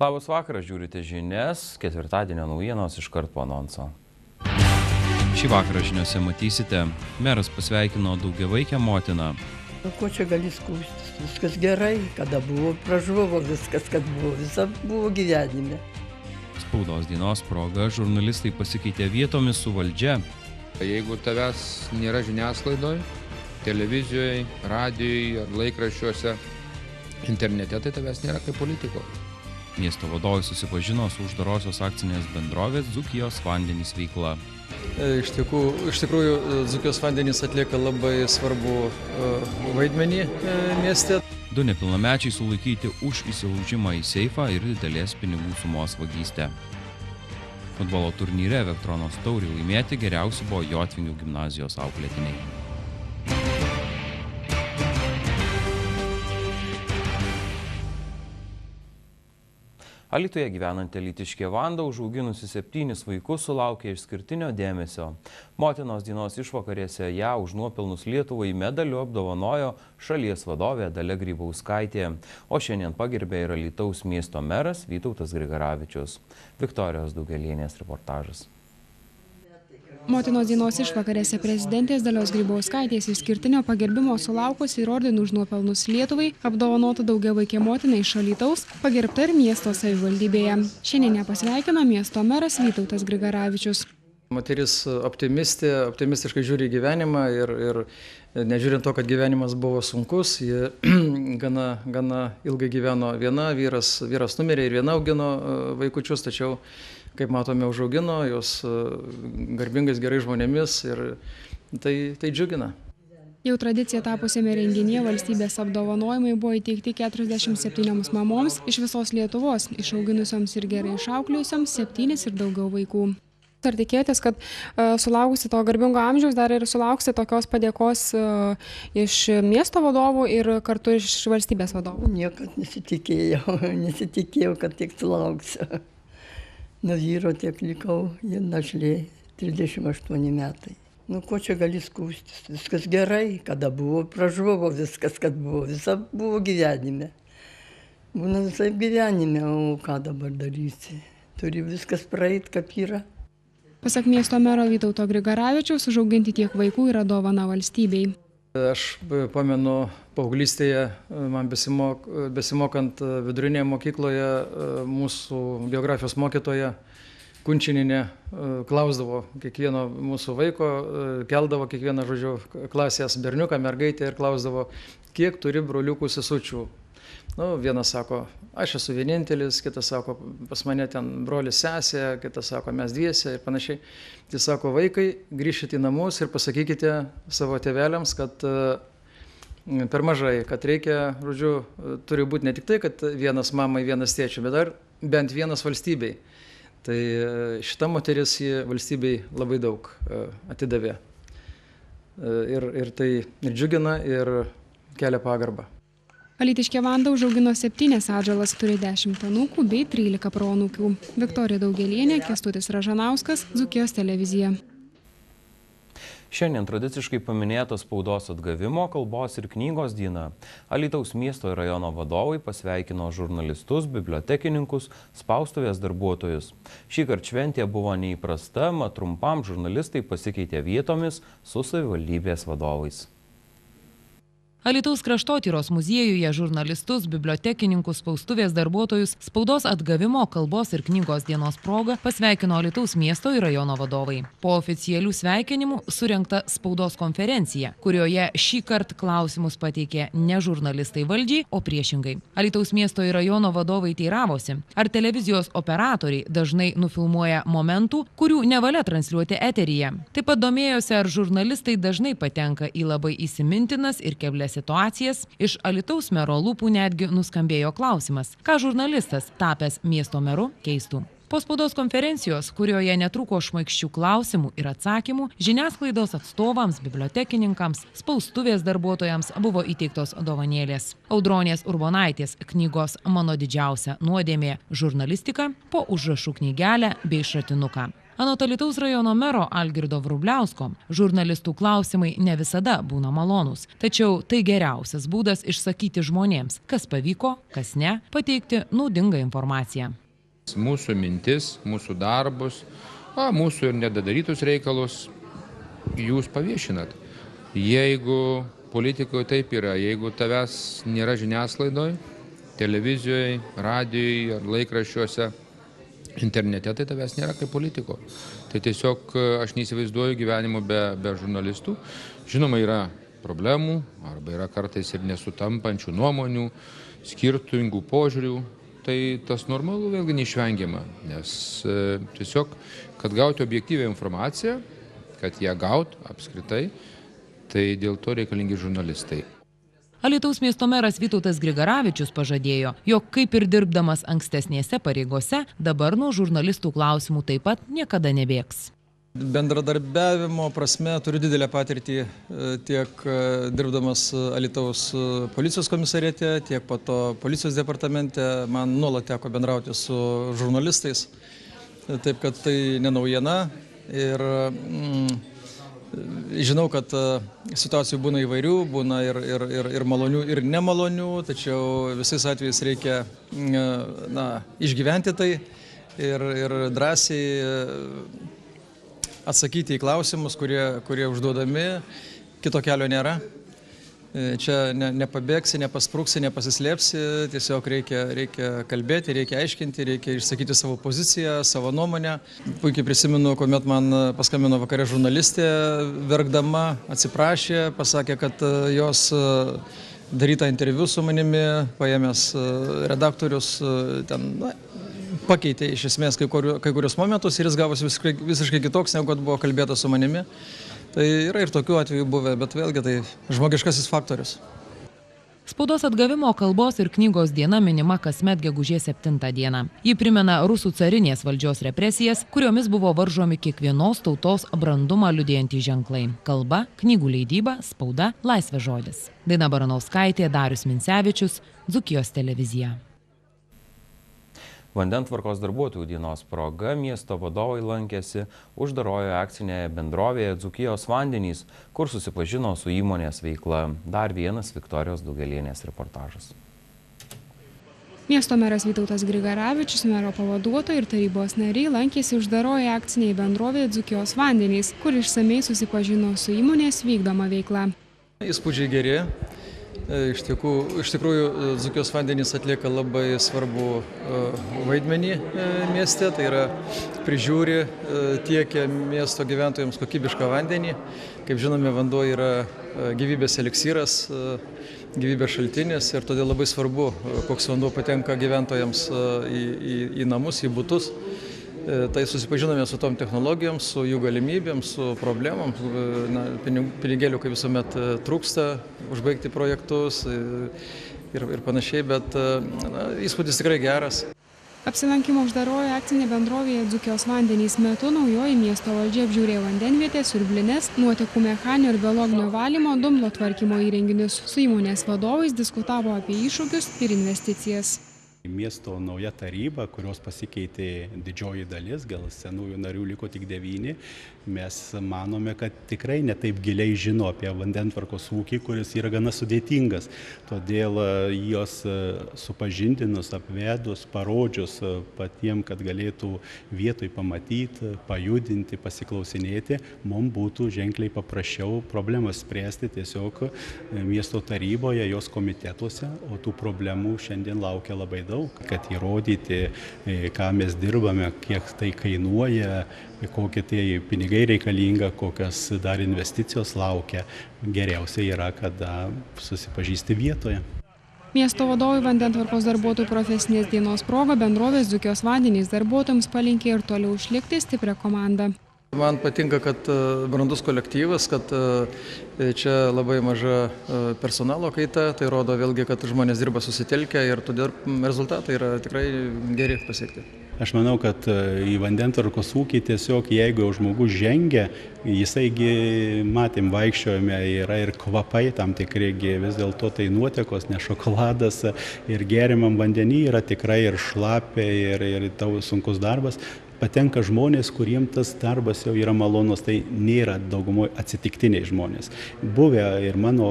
Labas vakaras, žiūrite žinias, ketvirtadienio naujienos iškart po anonso. Šį vakarą žiniuose matysite, meras pasveikino daugiavaikę motiną. Ko čia gali skųstis? Viskas gerai, kada buvo, pražuvo viskas, kad buvo, visa buvo gyvenime. Spaudos dienos proga žurnalistai pasikeitė vietomis su valdžia. Jeigu tavęs nėra žiniasklaidoje, televizijoje, radijoje ar laikraščiuose, internete, tai tavęs nėra kaip politiko. Miesto vadovai susipažino su uždarosios akcinės bendrovės Dzūkijos vandenys veikla. Iš tikrųjų, Dzūkijos vandenys atlieka labai svarbu vaidmenį mieste. 2 nepilnamečiai sulaikyti už įsilaužimą į seifą ir didelės pinigų sumos vagystę. Futbolo turnyre Vektronos taurį laimėti geriausi buvo Jotvingių gimnazijos auklėtiniai. Alytuje gyvenanti alytiškė Vanda, užauginusi 7 vaikus, sulaukė išskirtinio dėmesio. Motinos dienos išvakarėse ją už nuopelnus Lietuvai medaliu apdovanojo šalies vadovė Dalia Grybauskaitė, o šiandien pagerbė ir Alytaus miesto meras Vytautas Grigaravičius. Viktorijos Daugelienės reportažas. Motinos dienos išvakarėse prezidentės Dalios Grybauskaitės išskirtinio pagerbimo sulaukusi ir ordinų už nuopelnus Lietuvai, apdovanota daugiavaikė motina iš Alytaus, pagerbta ir miesto savivaldybėje. Šiandien ją pasveikino miesto meras Vytautas Grigaravičius. Moteris optimistiškai žiūri į gyvenimą ir nežiūrint to, kad gyvenimas buvo sunkus, ji gana ilgai gyveno viena, vyras numirė ir viena augino vaikučius, tačiau kaip matome, užaugino jos garbingais gerai žmonėmis ir tai džiugina. Jau tradicija tapusiame renginyje valstybės apdovanojimai buvo įteikti 47 mamoms iš visos Lietuvos, išauginusioms ir gerai išauklėjusioms 7 ir daugiau vaikų. Ar tikėtės, kad sulaukusi to garbingo amžiaus dar ir sulauksi tokios padėkos iš miesto vadovų ir kartu iš valstybės vadovų? Niekad nesitikėjau, kad tiek sulauksiu. Nuo vyro tiek likau, jie našlė, 38 metai. Ko čia gali skųstis? Viskas gerai, kada buvo, pražuvo viskas, kad buvo, visa buvo gyvenime. Būna visai gyvenime, o ką dabar darysi? Turi viskas praeit, kaip yra. Pasak miesto mero Vytauto Grigaravičiaus, užauginti tiek vaikų yra dovana valstybei. Aš pamenu paauglystėje, man besimokant vidurinėje mokykloje, mūsų geografijos mokytoja Kunčininė klausdavo kiekvieno mūsų vaiko, keldavo kiekvieną, klasės berniuką, mergaitę ir klausdavo, kiek turi broliukų sesučių. Vienas sako, aš esu vienintelis, kitas sako, pas mane ten brolis sesė, kitas sako, mes dviese ir panašiai. Tai sako, vaikai, grįžkite į namus ir pasakykite savo tėveliams, kad per mažai, kad reikia, turi būti ne tik tai, kad vienas mamai, vienas tėčiui, bet dar bent vienas valstybei. Tai šita moteris valstybei labai daug atidavė. Ir tai ir džiugina, ir kelia pagarbą. Alytiškė Vanda užaugino 7 atžalas, turi 10 anūkų bei 13 proanūkių. Viktorija Daugelienė, Kęstutis Ražanauskas, Dzūkijos televizija. Šiandien tradiciškai paminėta spaudos atgavimo, kalbos ir knygos diena. Alytaus miesto ir rajono vadovai pasveikino žurnalistus, bibliotekininkus, spaustuvės darbuotojus. Šįkart šventė buvo neįprasta, mat trumpam žurnalistai pasikeitė vietomis su savivaldybės vadovais. Alytaus kraštotyros muziejuje žurnalistus, bibliotekininkus, spaustuvės darbuotojus spaudos atgavimo, kalbos ir knygos dienos proga pasveikino Alytaus miesto ir rajono vadovai. Po oficialių sveikinimų surengta spaudos konferencija, kurioje šįkart klausimus pateikė ne žurnalistai valdžiai, o priešingai. Alytaus miesto ir rajono vadovai teiravosi, ar televizijos operatoriai dažnai nufilmuoja momentų, kurių nevalia transliuoti eteryje. Taip pat domėjosi, ar žurnalistai dažnai patenka į labai įsimintinas ir keblias situacijas. Iš Alytaus mero lūpų netgi nuskambėjo klausimas, ką žurnalistas, tapęs miesto meru, keistų. Po spaudos konferencijos, kurioje netrūko šmaikščių klausimų ir atsakymų, žiniasklaidos atstovams, bibliotekininkams, spaustuvės darbuotojams buvo įteiktos dovanėlės. Audronės Urbonaitės knygos Mano didžiausia nuodėmė žurnalistika po užrašų knygelę bei šratinuką. Anot Alytaus rajono mero Algirdo Vrubliausko, žurnalistų klausimai ne visada būna malonūs, tačiau tai geriausias būdas išsakyti žmonėms, kas pavyko, kas ne, pateikti naudingą informaciją. Mūsų mintis, mūsų darbus, mūsų ir nedadarytus reikalus jūs paviešinat. Jeigu politikoje taip yra, jeigu tavęs nėra žiniasklaidoje, televizijoje, radijoje ar laikraščiuose, internete, tai tavęs nėra kaip politiko. Tai tiesiog aš neįsivaizduoju gyvenimo be žurnalistų. Žinoma, yra problemų, arba yra kartais ir nesutampančių nuomonių, skirtingų požiūrių. Tai tas normalu vėlgi neišvengiama, nes tiesiog, kad gauti objektyvią informaciją, kad ją gaut apskritai, tai dėl to reikalingi žurnalistai. Alytaus miesto meras Vytautas Grigaravičius pažadėjo, jog kaip ir dirbdamas ankstesnėse pareigose, dabar nuo žurnalistų klausimų taip pat niekada nebėgs. Bendradarbiavimo prasme turiu didelę patirtį tiek dirbdamas Alytaus policijos komisariate, tiek po to policijos departamente. Man nuolat teko bendrauti su žurnalistais, taip kad tai ne naujiena. Ir žinau, kad situacijų būna įvairių, būna ir malonių, ir nemalonių, tačiau visais atvejais reikia išgyventi tai ir drąsiai atsakyti į klausimus, kurie užduodami, kito kelio nėra. Čia nepabėgsi, nepaspruksi, nepasislėpsi, tiesiog reikia kalbėti, reikia aiškinti, reikia išsakyti savo poziciją, savo nuomonę. Puikiai prisimenu, kuomet man paskambino vakare žurnalistė, verkdama, atsiprašė, pasakė, kad jos darytą interviu su manimi, paėmęs redaktorius, ten pakeitė iš esmės kai kurios momentus ir jis gavosi visiškai kitoks, negu kad buvo kalbėta su manimi. Tai yra ir tokių atvejų buvę, bet vėlgi tai žmogiškasis faktorius. Spaudos atgavimo kalbos ir knygos diena minima kasmet gegužės 7 dieną. Ji primena rusų carinės valdžios represijas, kuriomis buvo varžomi kiekvienos tautos brandumą liudijantys ženklai. Kalba, knygų leidyba, spauda, laisvės žodis. Daina Baranauskaitė, Darius Minsevičius, Dzūkijos televizija. Vandentvarkos darbuotojų dienos proga miesto vadovai lankėsi uždarojoje akcinėje bendrovėje Dzūkijos vandenys, kur susipažino su įmonės veikla. Dar vienas Viktorijos Daugelienės reportažas. Miesto meras Vytautas Grigaravičius, mero pavaduotojai ir tarybos nariai lankėsi uždarojoje akcinėje bendrovėje Dzūkijos vandenys, kur išsamei susipažino su įmonės vykdoma veikla. Įspūdžiai geri. Iš tikrųjų, Dzūkijos vandenys atlieka labai svarbų vaidmenį mieste, tai yra prižiūri, tiekia miesto gyventojams kokybišką vandenį. Kaip žinome, vanduo yra gyvybės eliksyras, gyvybės šaltinis ir todėl labai svarbu, koks vanduo patenka gyventojams į namus, į butus. Tai susipažinome su tom technologijom, su jų galimybėm, su problemom. Pinigėlių, kaip visuomet, trūksta užbaigti projektus ir panašiai, bet įspūdis tikrai geras. Apsilankimo uždarojoje akcinėje bendrovėje Dzūkijos vandenys metu naujoji miesto valdžia apžiūrėjo vandenvietės, siurblines, nuotekų mechaninio ir biologinio valymo, dumblo tvarkymo įrenginius. Su įmonės vadovais diskutavo apie iššūkius ir investicijas. Miesto nauja taryba, kurios pasikeitė didžioji dalis, gal senųjų narių liko tik 9, mes manome, kad tikrai netaip giliai žino apie vandentvarkos ūkį, kuris yra gana sudėtingas. Todėl jos supažindinus, apvedus, parodžius patiem, kad galėtų vietoj pamatyti, pajudinti, pasiklausinėti, mums būtų ženkliai paprasčiau problemas spręsti tiesiog miesto taryboje, jos komitetuose, o tų problemų šiandien laukia labai daug. Kad įrodyti, ką mes dirbame, kiek tai kainuoja, kokie tai pinigai reikalinga, kokias dar investicijos laukia, geriausia yra, kada susipažįsti vietoje. Miesto vadovai vandentvarkos darbuotojų profesinės dienos proga bendrovės Dzūkijos vandenys darbuotojams palinkė ir toliau išlikti stiprią komandą. Man patinka, kad brandus kolektyvas, kad čia labai maža personalo kaita, tai rodo vėlgi, kad žmonės dirba susitelkę ir todėl rezultatai yra tikrai geri pasiekti. Aš manau, kad į vandentvarkos ūkį tiesiog, jeigu žmogus žengia, jisaigi matėm vaikščiojame, yra ir kvapai tam tikri, vis dėlto tai nuotekos, ne šokoladas ir geriamam vandenį yra tikrai ir šlapia, ir tau sunkus darbas. patenka žmonės, kuriems tas darbas jau yra malonus, tai nėra daugumoje atsitiktiniai žmonės. Buvę ir mano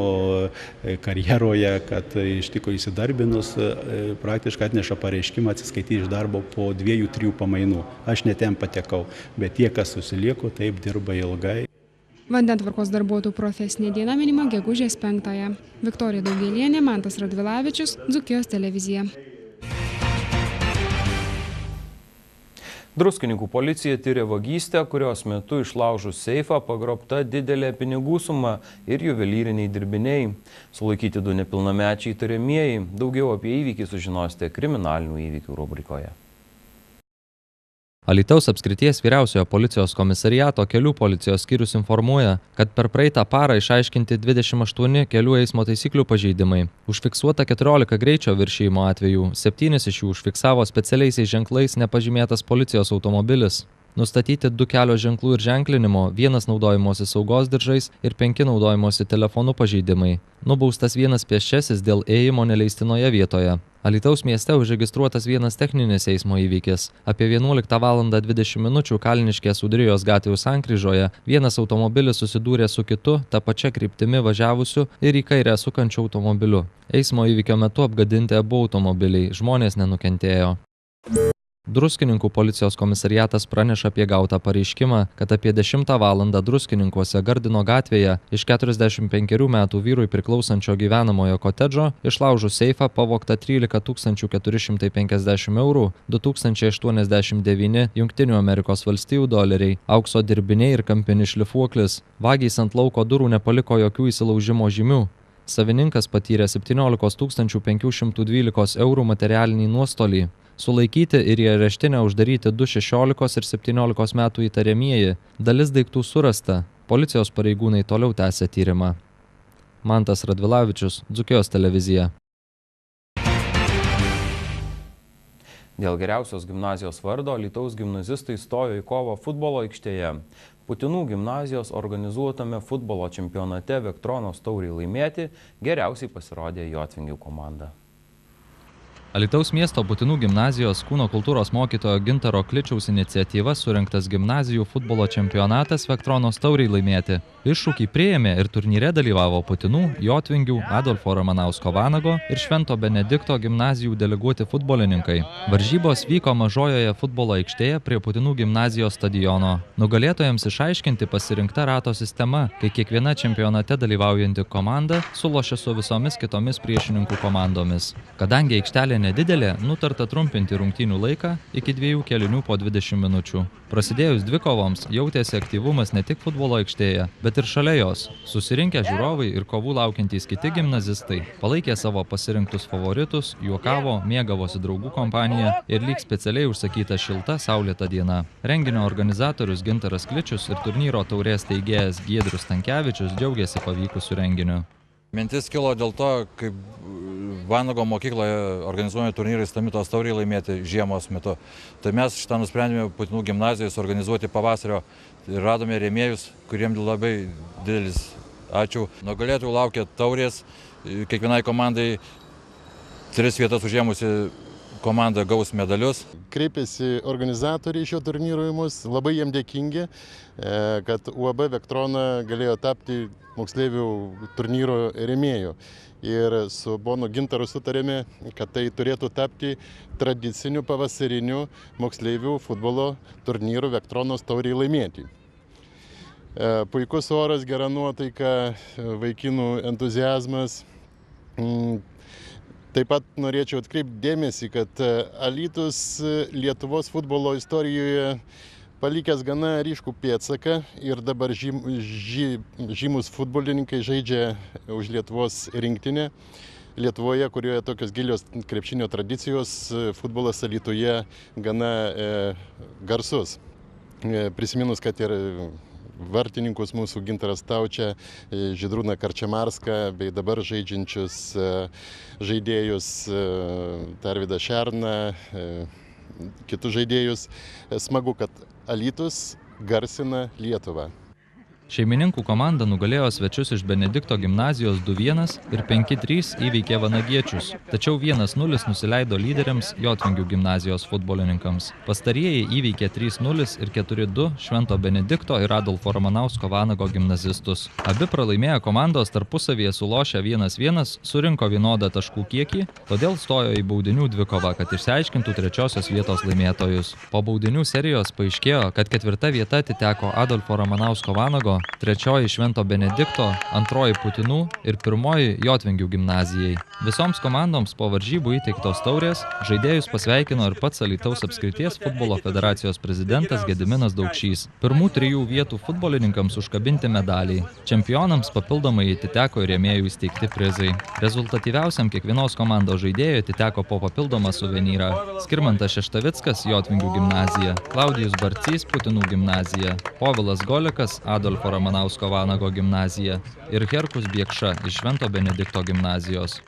karjeroje, kad iš tikrųjų įsidarbinus, praktiškai atneša pareiškimą atsiskaityti iš darbo po 2-3 pamainų. Aš ne ten patekau, bet tie, kas susilieko, taip dirba ilgai. Vandentvarkos darbuotojų profesinė diena minima gegužės 5-ąją. Viktorija Daugėlienė, Mantas Radvilavičius, Dzūkijos televizija. Druskininkų policija tyrė vagystę, kurios metu išlaužus seifą pagrobta didelė pinigų suma ir juvelyriniai dirbiniai. Sulaikyti 2 nepilnamečiai įtariamieji. Daugiau apie įvykį sužinosite kriminalinių įvykių rubrikoje. Alytaus apskrities vyriausiojo policijos komisariato kelių policijos skyrius informuoja, kad per praeitą parą išaiškinti 28 kelių eismo taisyklių pažeidimai. Užfiksuota 14 greičio viršijimo atvejų, 7 iš jų užfiksavo specialiaisiais ženklais nepažymėtas policijos automobilis. Nustatyti 2 kelio ženklų ir ženklinimo, 1 naudojimosi saugos diržais ir 5 naudojimosi telefonų pažeidimai. Nubaustas 1 pėsčiasis dėl ėjimo neleistinoje vietoje. Alytaus mieste užregistruotas 1 techninis eismo įvykis. Apie 11:20 min. Kalniškės Udrijos gatvių sankryžoje 1 automobilis susidūrė su kitu, tą pačią kryptimi važiavusiu ir į kairę sukančiu automobiliu. Eismo įvykio metu apgadinti abu automobiliai, žmonės nenukentėjo. Druskininkų policijos komisariatas praneša apie gautą pareiškimą, kad apie 10 valandą Druskininkuose Gardino gatvėje iš 45 metų vyrui priklausančio gyvenamojo kotedžo išlaužus seifą pavogta 13 450 eurų, 2089 Jungtinių Amerikos valstijų doleriai, aukso dirbiniai ir kampinis šlifuoklis. Vagys ant lauko durų nepaliko jokių įsilaužimo žymių. Savininkas patyrė 17 512 eurų materialinį nuostolį. Sulaikyti ir į areštinę uždaryti 2 16 ir 17 metų įtariamieji. Dalis daiktų surasta. Policijos pareigūnai toliau tęsia tyrimą. Mantas Radvilavičius, Dzūkijos televizija. Dėl geriausios gimnazijos vardo Alytaus gimnazistai stojo į kovą futbolo aikštėje. Putinų gimnazijos organizuotame futbolo čempionate Vektronos taurei laimėti geriausiai pasirodė Jotvingių komanda. Alytaus miesto Putinų gimnazijos kūno kultūros mokytojo Gintaro Kličiaus iniciatyva surengtas gimnazijų futbolo čempionatas Vektronos taurei laimėti. Iššūkį priėmė ir turnyre dalyvavo Putinų, Jotvingių, Adolfo Ramanausko Vanago ir Švento Benedikto gimnazijų deleguoti futbolininkai. Varžybos vyko mažojoje futbolo aikštėje prie Putinų gimnazijos stadiono. Nugalėtojams išaiškinti pasirinkta rato sistema, kai kiekviena čempionate dalyvaujanti komanda sulošia su visomis kitomis priešininkų komandomis. Kadangi aikštelė nedidelė, nutarta trumpinti rungtynių laiką iki 2 kėlinių po 20 minučių. Prasidėjus dvikovoms jautėsi aktyvumas ne tik futbolo aikštėje, bet ir šalia jos. Susirinkę žiūrovai ir kovų laukiantys kiti gimnazistai palaikė savo pasirinktus favoritus, juokavo, mėgavosi draugų kompanija ir lyg specialiai užsakyta šilta saulėta diena. Renginio organizatorius Gintaras Kličius ir turnyro taurės teigėjas Giedrius Stankevičius džiaugiasi pavykusiu renginiu. Mintis kilo dėl to, kaip Vanago mokykloje organizuojami turnyrai Stamitos tauriai laimėti žiemos metu. Tai mes šitą nusprendėme Putinų gimnazijos organizuoti pavasario ir radome rėmėjus, kuriems labai didelis ačiū. Nugalėtojų laukia taurės, kiekvienai komandai 3 vietas užėmusi komanda gaus medalius. Kreipėsi organizatoriai šio turnyro į mus, labai jiem dėkingi, kad UAB Vektrona galėjo tapti moksleivių turnyro rėmėjų. Ir su ponu Gintaru sutarėme, kad tai turėtų tapti tradiciniu pavasariniu moksleivių futbolo turnyru Vektronos tauriai laimėti. Puikus oras, gera nuotaika, vaikinų entuziazmas. Taip pat norėčiau atkreipti dėmesį, kad Alytus Lietuvos futbolo istorijoje palikęs gana ryškų pėdsaką ir dabar žymus futbolininkai žaidžia už Lietuvos rinktinę. Lietuvoje, kurioje tokios gilios krepšinio tradicijos, futbolas Alytuje gana garsus. Prisiminus, kad ir vartininkus mūsų Gintaras Taučia, Žydrūną Karčemarską bei dabar žaidžiančius žaidėjus Tarvydą Šerną, kitus žaidėjus. Smagu, kad Alytus garsina Lietuvą. Šeimininkų komanda nugalėjo svečius iš Benedikto gimnazijos 2-1 ir 5-3 įveikė vanagiečius, tačiau 1-0 nusileido lyderiams Jotvingių gimnazijos futbolininkams. Pastarieji įveikė 3-0 ir 4-2 Švento Benedikto ir Adolfo Ramanausko Vanago gimnazistus. Abi pralaimėję komandos tarpusavyje sulošę 1-1 surinko vienodą taškų kiekį, todėl stojo į baudinių dvikovą, kad išsiaiškintų trečiosios vietos laimėtojus. Po baudinių serijos paaiškėjo, kad 4. vieta atiteko Adolfo Ramanausko Vanago, 3. Švento Benedikto, 2. Putinų ir 1. Jotvingių gimnazijai. Visoms komandoms po varžybų įteiktos taurės žaidėjus pasveikino ir pats Alytaus apskrities futbolo federacijos prezidentas Gediminas Daukšys. Pirmų 3 vietų futbolininkams užkabinti medaliai. Čempionams papildomai atiteko ir rėmėjų įsteigti prizai. Rezultatyviausiam kiekvienos komandos žaidėjui atiteko po papildomą suvenyrą. Skirmantas Šeštavickas, Jotvingių gimnazija, Klaudijus Barcys, Putinų gimnazija, Povilas Golikas, Adolfo Ramanausko Vanago gimnazija ir Herkus Biekša iš Švento Benedikto gimnazijos.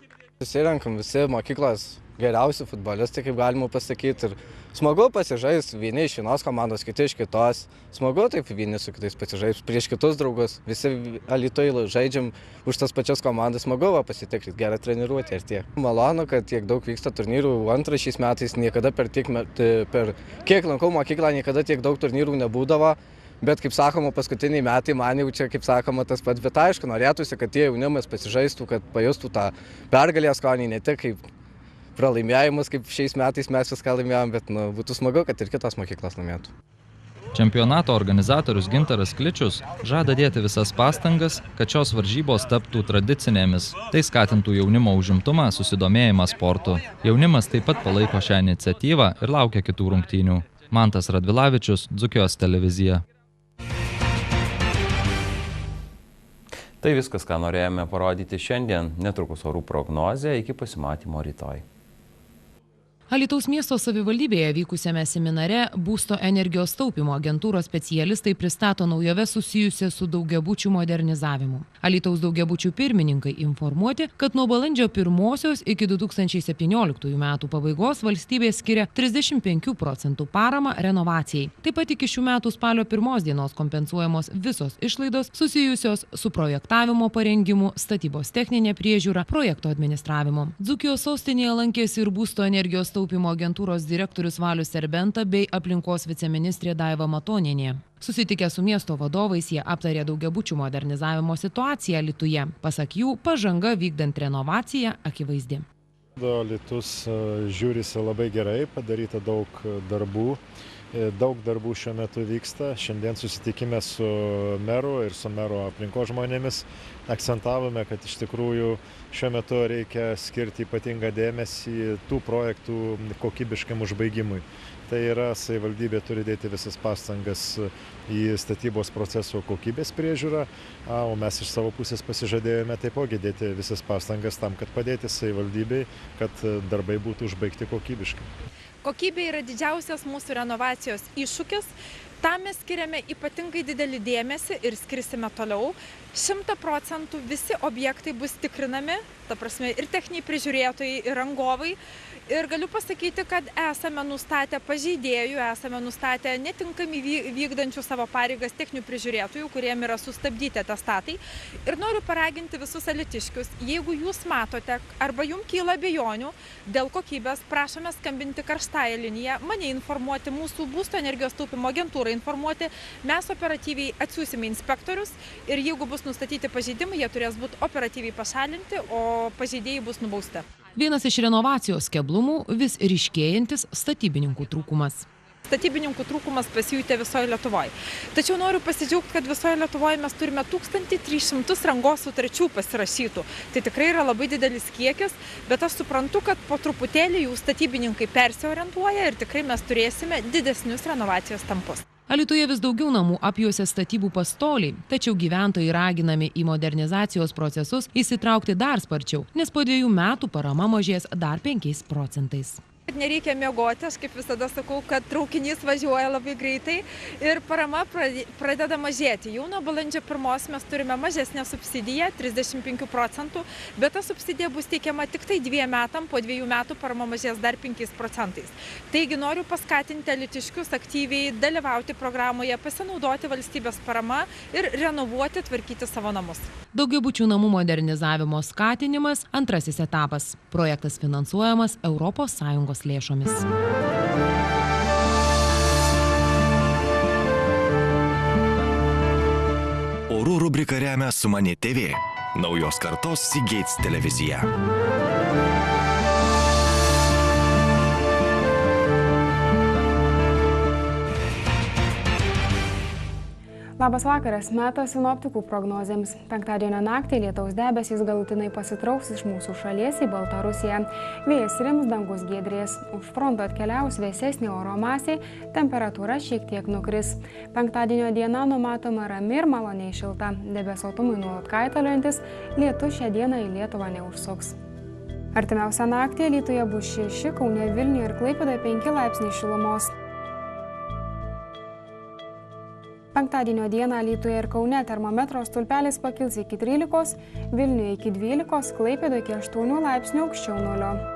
Susirenkam visi mokyklos geriausi futbolistai, kaip galima pasakyti, ir smagu pasižaisti, vieni iš vienos komandos, kiti iš kitos. Smagu taip vieni su kitais pasižaisti prieš kitus draugus. Visi Alytuje žaidžiam už tas pačias komandas, smagu pasitikrinti, gerą treniruotę ir tiek. Malonu, kad tiek daug vyksta turnyrų. Antrą šiais metais niekada per kiek lankau mokyklą, niekada tiek daug turnyrų nebūdavo. Bet, kaip sakoma, paskutiniai metai man jau čia, kaip sakoma, tas pats, bet aišku, norėtųsi, kad tie jaunimas pasižaistų, kad pajustų tą pergalės skonį, ne tik kaip pralaimėjimus, kaip šiais metais mes viską laimėjom, bet būtų smagu, kad ir kitos mokyklos laimėtų. Čempionato organizatorius Gintaras Kličius žada dėti visas pastangas, kad šios varžybos taptų tradicinėmis. Tai skatintų jaunimo užimtumą, susidomėjimą sportu. Jaunimas taip pat palaiko šią iniciatyvą ir laukia kitų rungtynių. Mantas Radvilavičius, Dzūkijos televizija. Tai viskas, ką norėjome parodyti šiandien. Netrukus orų prognozė, iki pasimatymo rytoj. Alytaus miesto savivaldybėje vykusiame seminare būsto energijos taupymo agentūros specialistai pristato naujoves susijusias su daugiabučių modernizavimu. Alytaus daugiabučių pirmininkai informuoti, kad nuo balandžio 1 iki 2017 metų pabaigos valstybė skiria 35% paramą renovacijai. Taip pat iki šių metų spalio 1 dienos kompensuojamos visos išlaidos susijusios su projektavimo parengimu, statybos techninė priežiūra, projekto administravimu. Dzūkijos sostinėje lankėsi ir būsto energijos taupymo agentūros direktorius Valius Serbenta bei aplinkos viceministrė Daiva Matonienė. Susitikę su miesto vadovais, jie aptarė daugiabučių modernizavimo situaciją Alytuje. Pasak jų, pažanga vykdant renovaciją akivaizdi. Alytus žiūrisi labai gerai, padaryta daug darbų. Daug darbų šiuo metu vyksta. Šiandien susitikime su meru ir su mero aplinkos žmonėmis akcentavome, kad iš tikrųjų šiuo metu reikia skirti ypatingą dėmesį tų projektų kokybiškam užbaigimui. Tai yra, savivaldybė turi dėti visas pastangas į statybos proceso kokybės priežiūrą, o mes iš savo pusės pasižadėjome taipogi dėti visas pastangas tam, kad padėti savivaldybei, kad darbai būtų užbaigti kokybiškai. Kokybė yra didžiausias mūsų renovacijos iššūkis. Tam mes skiriame ypatingai didelį dėmesį ir skirsime toliau. 100% visi objektai bus tikrinami, ta prasme ir techniniai prižiūrėtojai, ir rangovai. Ir galiu pasakyti, kad esame nustatę pažeidėjų, esame nustatę netinkami vykdančių savo pareigas techninių prižiūrėtojų, kuriem yra sustabdyti atestatai. Ir noriu paraginti visus alytiškius, jeigu jūs matote arba jums kyla abejonių dėl kokybės, prašome skambinti karštąją liniją, mane informuoti, mūsų būsto energijos taupymo agentūrą informuoti, mes operatyviai atsiųsime inspektorius ir jeigu bus nustatyti pažeidimai, jie turės būti operatyviai pašalinti, o pažeidėjai bus nubausti. Vienas iš renovacijos keblumų vis ryškėjantis statybininkų trūkumas. Statybininkų trūkumas pasijutė visoje Lietuvoje. Tačiau noriu pasidžiaugti, kad visoje Lietuvoje mes turime 1300 rangos sutarčių pasirašytų. Tai tikrai yra labai didelis kiekis, bet aš suprantu, kad po truputėlį jų statybininkai persiorientuoja ir tikrai mes turėsime didesnius renovacijos tempus. Alytuje vis daugiau namų apjuosia statybų pastoliai, tačiau gyventojai raginami į modernizacijos procesus įsitraukti dar sparčiau, nes po 2 metų parama mažės dar 5%. Nereikia miegoti, aš kaip visada sakau, kad traukinys važiuoja labai greitai ir parama pradeda mažėti. Jau nuo balandžio 1 mes turime mažesnę subsidiją, 35%, bet ta subsidija bus teikiama tik tai 2 metam, po 2 metų parama mažės dar 5%. Taigi noriu paskatinti alytiškius aktyviai dalyvauti programoje, pasinaudoti valstybės parama ir renovuoti, tvarkyti savo namus. Daugiabučių namų modernizavimo skatinimas – antrasis etapas. Projektas finansuojamas ES lėšomis. Orų rubriką remia Sumani TV, naujos kartos Seagates televizija. Labas vakaras, metas sinoptikų prognozėms. Penktadienio naktį lietaus debesys galutinai pasitrauks iš mūsų šalies į Baltarusiją. Vėjas rims, dangus giedrės. Už fronto atkeliaus vėsesnė oro masė, temperatūra šiek tiek nukris. Penktadienio diena numatoma rami ir maloniai šilta. Debesuotumui nuolat kaitaliojantis, lietus šią dieną į Lietuvą neužsuks. Artimiausią naktį Alytuje bus 6, Kaune, Vilniuje ir Klaipėdoje 5 laipsniai šilumos. Penktadienio dieną Alytuje ir Kaune termometro stulpelis pakils iki 13, Vilniuje iki 12, Klaipėdoje iki 8 laipsnių aukščiau nulio.